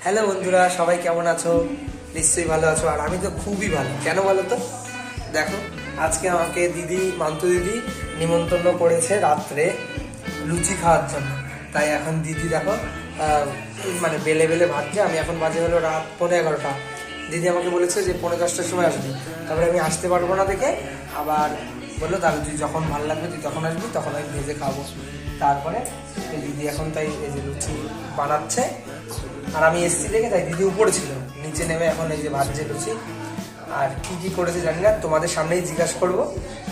Hello বন্ধুরা, সবাই কেমন আছো? নিশ্চয়ই ভালো আছো। আর আমি তো খুবই ভালো। কেন বলো তো? দেখো, আজকে আমাকে মান্তু দিদি নিমন্ত্রণ করেছে রাত্রে লুচি খাওয়ার জন্য। তাই এখন দিদি দেখো মানে বেলে বেলে ভাজছে। আমি এখন বাজে হলো রাত 11:30। দিদি আমাকে বলেছে যে 10:45টার সময় আসবি। তারপরে আমি আসতে পারবো না দেখে আবার বললো তাহলে তুই যখন ভালো লাগবে তুই তখন আসবি, তখন আমি ভেজে খাবো। তারপরে দিদি এখন তাই এই যে লুচি বানাচ্ছে। আর আমি এসছি দেখে তাই দিদি উপরে ছিল, নিচে নেমে এখন এই যে ভাজছে লুচি। আর কি কি করেছে জানি না, তোমাদের সামনেই জিজ্ঞাসা করবো,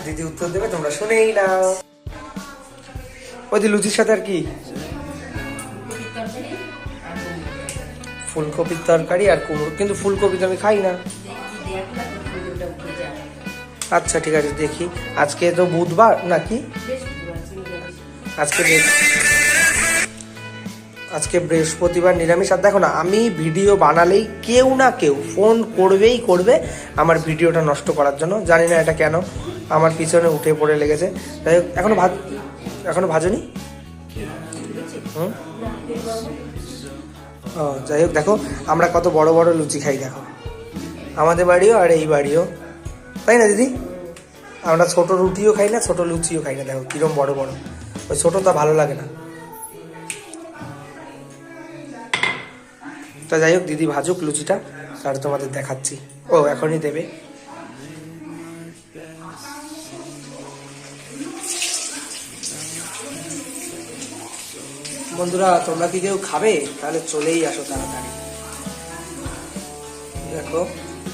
দিদি উত্তর দেবে, তোমরা শুনেই নাও। ওই যে লুচির সাথে আর কি? ফুলকপির তরকারি আর কুমড়ো। কিন্তু ফুলকপি তো আমি খাই না। আচ্ছা ঠিক আছে, দেখি। আজকে তো বুধবার নাকি? আজকে বৃহস্পতিবার, নিরামিষ। আর দেখো না, আমি ভিডিও বানালেই কেউ না কেউ ফোন করবে আমার ভিডিওটা নষ্ট করার জন্য। জানি না এটা কেন আমার পিছনে উঠে পড়ে লেগেছে। যাই হোক, এখনো ভাজনি। ও যাই হোক, দেখো আমরা কত বড় বড় লুচি খাই। দেখো আমাদের বাড়িও আর এই বাড়িও, তাই না দিদি? আমরা ছোট রুটিও খাই না, ছোট লুচিও খাই না। দেখো কিরম বড় বড়। ওই ছোটটা ভালো লাগে না। তা যাই হোক, দিদি ভাজুক লুচিটা, তার তোমাদের দেখাচ্ছি। ও এখনই দেবে। বন্ধুরা, তোমরা কি কেউ খাবে? তাহলে চলেই আসো তাড়াতাড়ি। দেখো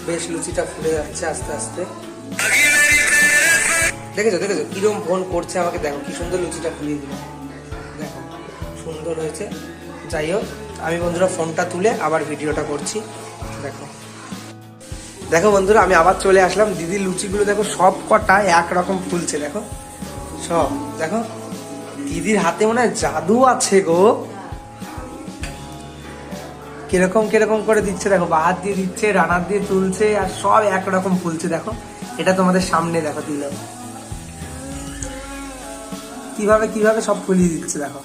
বেশ লুচিটা ফুলে যাচ্ছে আস্তে আস্তে। দেখেছো কিরম ফোন করছে আমাকে। দেখো কি সুন্দর লুচিটা ফুলিয়ে দিল। দেখো সুন্দর হয়েছে। যাই হোক, আমি বন্ধুরা ফোনটা তুলে আবার ভিডিওটা করছি। দেখো বন্ধুরা, আমি আবার চলে আসলাম। দিদির লুচিগুলো দেখো সব কটা একরকম ফুলছে। দেখো সব, দেখো দিদির হাতে মনে হয় জাদু আছে গো। কিরকম কিরকম করে দিচ্ছে দেখো, বাহাত দিয়ে দিচ্ছে, রানার দিয়ে তুলছে, আর সব একরকম ফুলছে। দেখো এটা তোমাদের সামনে দেখো দিল কিভাবে সব ফুলিয়ে দিচ্ছে। দেখো,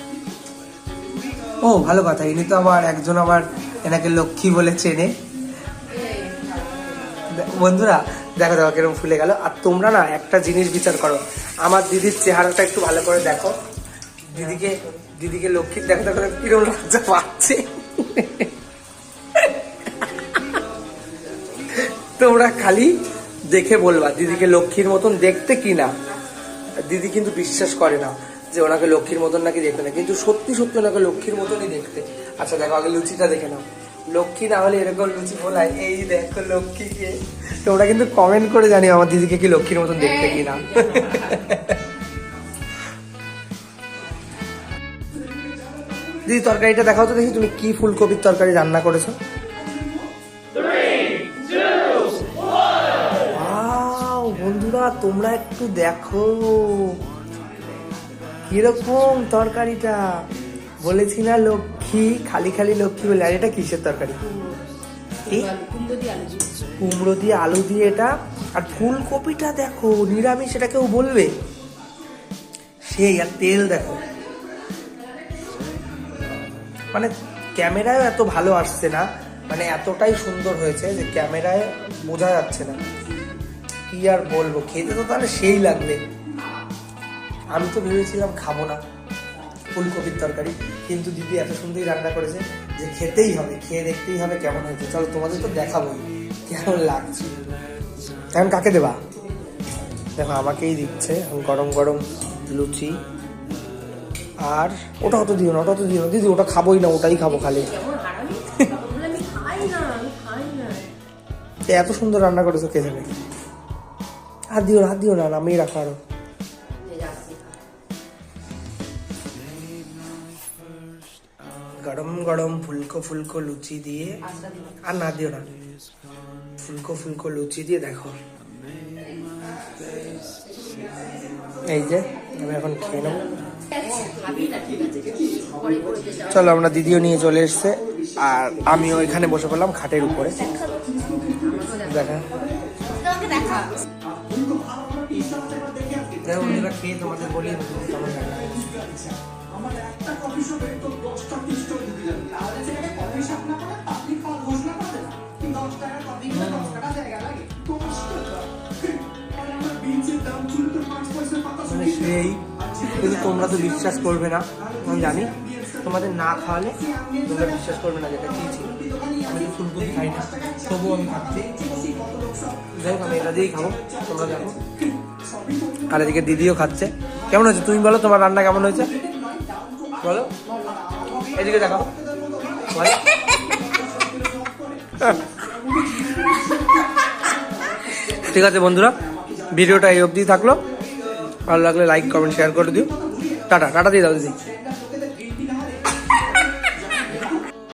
ও ভালো কথা, ইনি তো আবার একজন আবার এনাকে লক্ষ্মী বলে চেনে। বন্ধুরা দেখো কিরকম ফুলে গেল। আর তোমরা না একটা জিনিস বিচার করো, আমার দিদির চেহারাটা একটু ভালো করে দেখো। দিদিকে লক্ষ্মীর দেখো কিরকম লজ্জা পাচ্ছে। তোমরা খালি দেখে বলবা দিদিকে লক্ষ্মীর মতন দেখতে কিনা। দিদি কিন্তু বিশ্বাস করে না যে ওনাকে লক্ষ্মীর মতন নাকি দেখতে না, কিন্তু সত্যি ওনাকে লক্ষ্মীর মতনই দেখতে। আচ্ছা দেখো, আগে লুচিটা দেখে নাও। লক্ষ্মী না হলে এরকম লুচি ফোলায়। এই দেখো লক্ষ্মীকে। তোমরা কিন্তু কমেন্ট করে জানিও আমার দিদিকে কি লক্ষ্মীর মতন দেখতে কিনা। দিদি তরকারিটা দেখাও তো দেখি, তুমি কি ফুলকপির তরকারি রান্না করেছো। বন্ধুরা তোমরা একটু দেখো কিরকম তরকারিটা। বলেছি না লক্ষ্মী, খালি লক্ষ্মী বলে। আর এটা কিসের তরকারি? কুমড়ো দিয়ে আলু দিয়ে এটা। আর ফুলকপিটা দেখো নিরামিষ, এটা কেউ বলবে? সেই আর তেল দেখো, মানে ক্যামেরায় এত ভালো আসছে না, মানে এতটাই সুন্দর হয়েছে যে ক্যামেরায় বোঝা যাচ্ছে না। কি আর বলবো, খেতে তো তাহলে সেই লাগবে। আমি তো ভেবেছিলাম খাবো না ফুলকপির তরকারি, কিন্তু দিদি এত সুন্দর রান্না করেছে যে খেতেই হবে, খেয়ে দেখতেই হবে কেমন হয়েছে। চলো তোমাদের তো দেখাবো কেমন লাগছে। এখন কাকে দেবা? দেখো আমাকেই দিচ্ছে গরম গরম লুচি। আর ওটা অত দিও না দিদি, ওটা খাবোই না, ওটাই খাবো খালি। এত সুন্দর রান্না করেছো, কে যাবে? হাত দিও না, আমি রাখো আরো। গরম গরম ফুলকো লুচি দিয়ে, আর না দিও না, ফুলকো লুচি দিয়ে দেখো। এই যে আমি এখন খেয়ে নেবো। চলো, আমরা দিদিও নিয়ে চলে এসছে, আর আমিও এখানে বসে পড়লাম খাটের উপরে। দেখা খেয়ে তোমাদের বলি কেমন লাগে। এই, কিন্তু তোমরা তো বিশ্বাস করবে না, আমি জানি। তোমাদের না খাওয়ালে তোমরা বিশ্বাস করবে না যেটা কী ছিল। আমি তো ফুলকপি খাই না, তবুও আমি খাচ্ছি। যাই হোক, আমি এটা দিয়েই খাবো, তোমরা দেখো। আর এদিকে দিদিও খাচ্ছে। কেমন হয়েছে তুমি বলো, তোমার রান্না কেমন হয়েছে বলো, এদিকে দেখাও ভাই। ঠিক আছে বন্ধুরা, ভিডিওটা এই অবধি থাকলো। ভালো লাগলে লাইক কমেন্ট শেয়ার করে দিও। টাটা টাটা দিয়ে দাও দিদি।